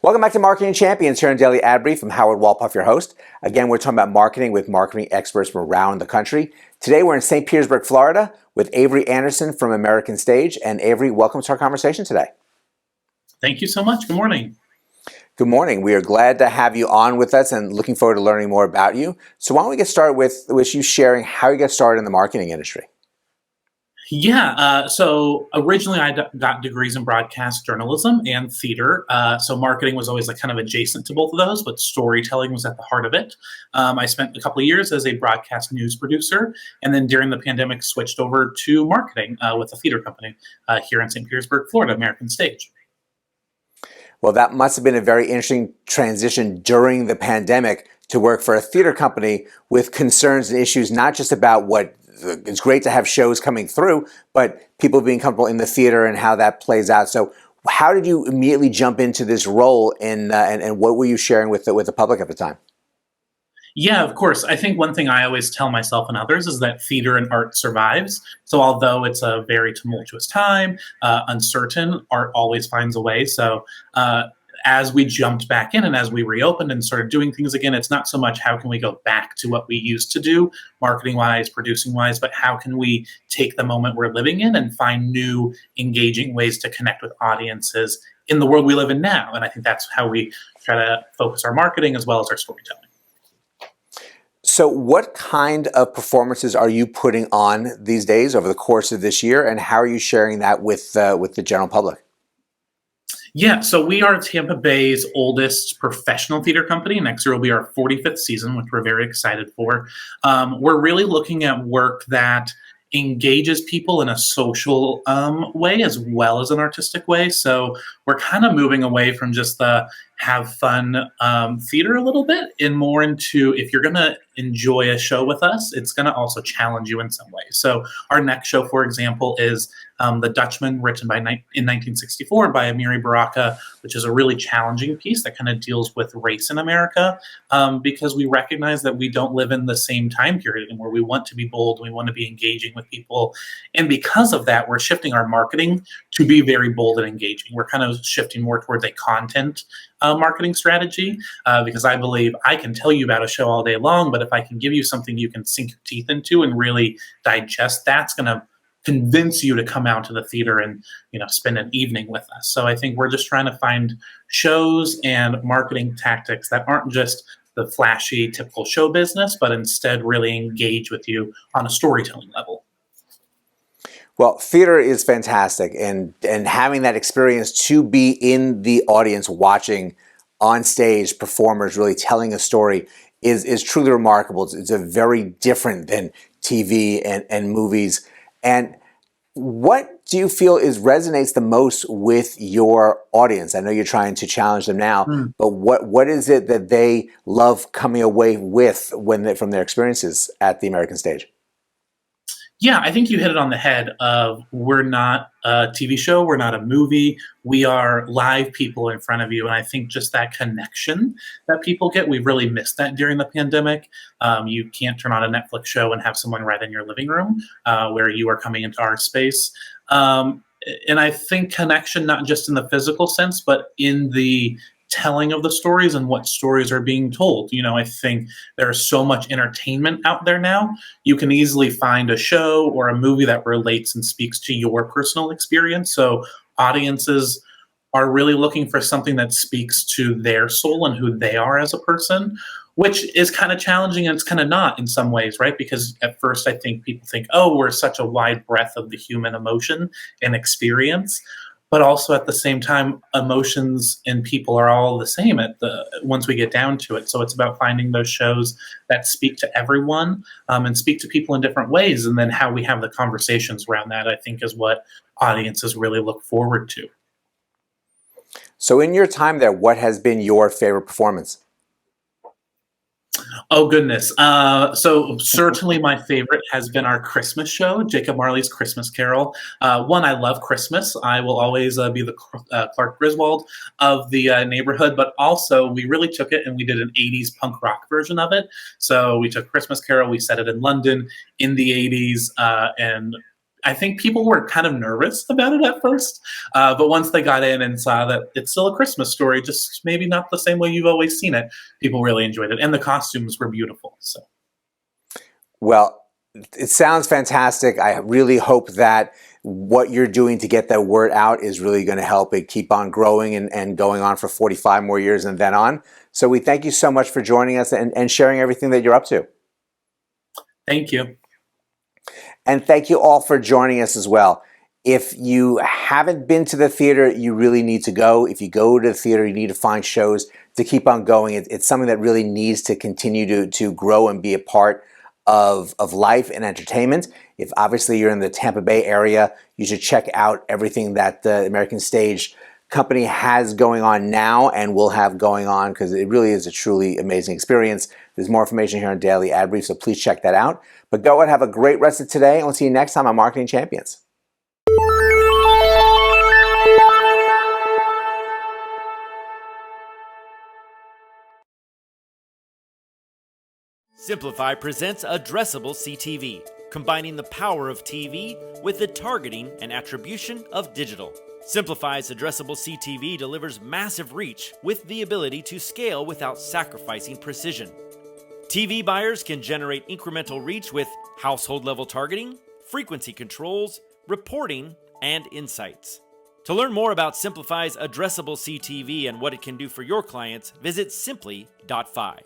Welcome back to Marketing Champions here on Daily Ad Brief. I'm Howard Walpoff, your host. Again, we're talking about marketing with marketing experts from around the country. Today, we're in St. Petersburg, Florida, with Avery Anderson from American Stage. And Avery, welcome to our conversation today. Thank you so much. Good morning. Good morning. We are glad to have you on with us and looking forward to learning more about you. So why don't we get started with you sharing how you got started in the marketing industry? So originally I got degrees in broadcast journalism and theater. So marketing was always like kind of adjacent to both of those, but storytelling was at the heart of it. I spent a couple of years as a broadcast news producer, and then during the pandemic switched over to marketing with a theater company here in St. Petersburg, Florida, American Stage. Well, that must have been a very interesting transition during the pandemic to work for a theater company with concerns and issues, not just about what it's great to have shows coming through, but people being comfortable in the theater and how that plays out. So how did you immediately jump into this role and what were you sharing with the public at the time? Yeah, of course. I think one thing I always tell myself and others is that theater and art survives. So although it's a very tumultuous time, uncertain, art always finds a way. So as we jumped back in and as we reopened and started doing things again, it's not so much how can we go back to what we used to do, marketing wise, producing wise, but how can we take the moment we're living in and find new engaging ways to connect with audiences in the world we live in now. And I think that's how we try to focus our marketing as well as our storytelling. So what kind of performances are you putting on these days over the course of this year, and how are you sharing that with the general public? Yeah, so we are Tampa Bay's oldest professional theater company. Next year will be our 45th season, which we're very excited for. We're really looking at work that engages people in a social way as well as an artistic way. So we're kind of moving away from just the have fun theater a little bit and more into, if you're going to enjoy a show with us, it's going to also challenge you in some way. So our next show, for example, is The Dutchman, written in 1964 by Amiri Baraka, which is a really challenging piece that kind of deals with race in America, because we recognize that we don't live in the same time period anymore. We want to be bold, we want to be engaging with people. And because of that, we're shifting our marketing to be very bold and engaging. We're kind of shifting more towards a content marketing strategy, because I believe I can tell you about a show all day long, but if I can give you something you can sink your teeth into and really digest, that's going to convince you to come out to the theater and spend an evening with us. So I think we're just trying to find shows and marketing tactics that aren't just the flashy, typical show business, but instead really engage with you on a storytelling level. Well, theater is fantastic, and having that experience to be in the audience watching on stage performers really telling a story is truly remarkable. It's a very different than TV and movies. And what do you feel resonates the most with your audience? I know you're trying to challenge them now, but what is it that they love coming away with from their experiences at the American Stage? Yeah, I think you hit it on the head of, we're not a TV show, we're not a movie, we are live people in front of you. And I think just that connection that people get, we've really missed that during the pandemic. You can't turn on a Netflix show and have someone right in your living room where you are coming into our space. And I think connection, not just in the physical sense, but in the telling of the stories and what stories are being told. I think there's so much entertainment out there now. You can easily find a show or a movie that relates and speaks to your personal experience. So audiences are really looking for something that speaks to their soul and who they are as a person, which is kind of challenging, and it's kind of not in some ways, right? Because at first I think people think, oh, we're such a wide breadth of the human emotion and experience. But also at the same time, emotions and people are all the same once we get down to it. So it's about finding those shows that speak to everyone and speak to people in different ways. And then how we have the conversations around that, I think, is what audiences really look forward to. So in your time there, what has been your favorite performance? Oh, goodness. So certainly my favorite has been our Christmas show, Jacob Marley's Christmas Carol. One, I love Christmas. I will always be the Clark Griswold of the neighborhood, but also we really took it and we did an 80s punk rock version of it. So we took Christmas Carol, we set it in London in the 80s, and I think people were kind of nervous about it at first, but once they got in and saw that it's still a Christmas story, just maybe not the same way you've always seen it, people really enjoyed it, and the costumes were beautiful. So. Well, it sounds fantastic. I really hope that what you're doing to get that word out is really going to help it keep on growing and going on for 45 more years and then on. So we thank you so much for joining us and sharing everything that you're up to. Thank you. And thank you all for joining us as well. If you haven't been to the theater, you really need to go. If you go to the theater, you need to find shows to keep on going. It's something that really needs to continue to grow and be a part of life and entertainment. If obviously you're in the Tampa Bay area, you should check out everything that the American Stage Company has going on now and will have going on, because it really is a truly amazing experience. There's more information here on Daily Ad Brief, so please check that out. But go and have a great rest of today, and we'll see you next time on Marketing Champions. Simplify presents Addressable CTV, combining the power of TV with the targeting and attribution of digital. Simplify's Addressable CTV delivers massive reach with the ability to scale without sacrificing precision. TV buyers can generate incremental reach with household-level targeting, frequency controls, reporting, and insights. To learn more about Simplify's Addressable CTV and what it can do for your clients, visit simply.fi.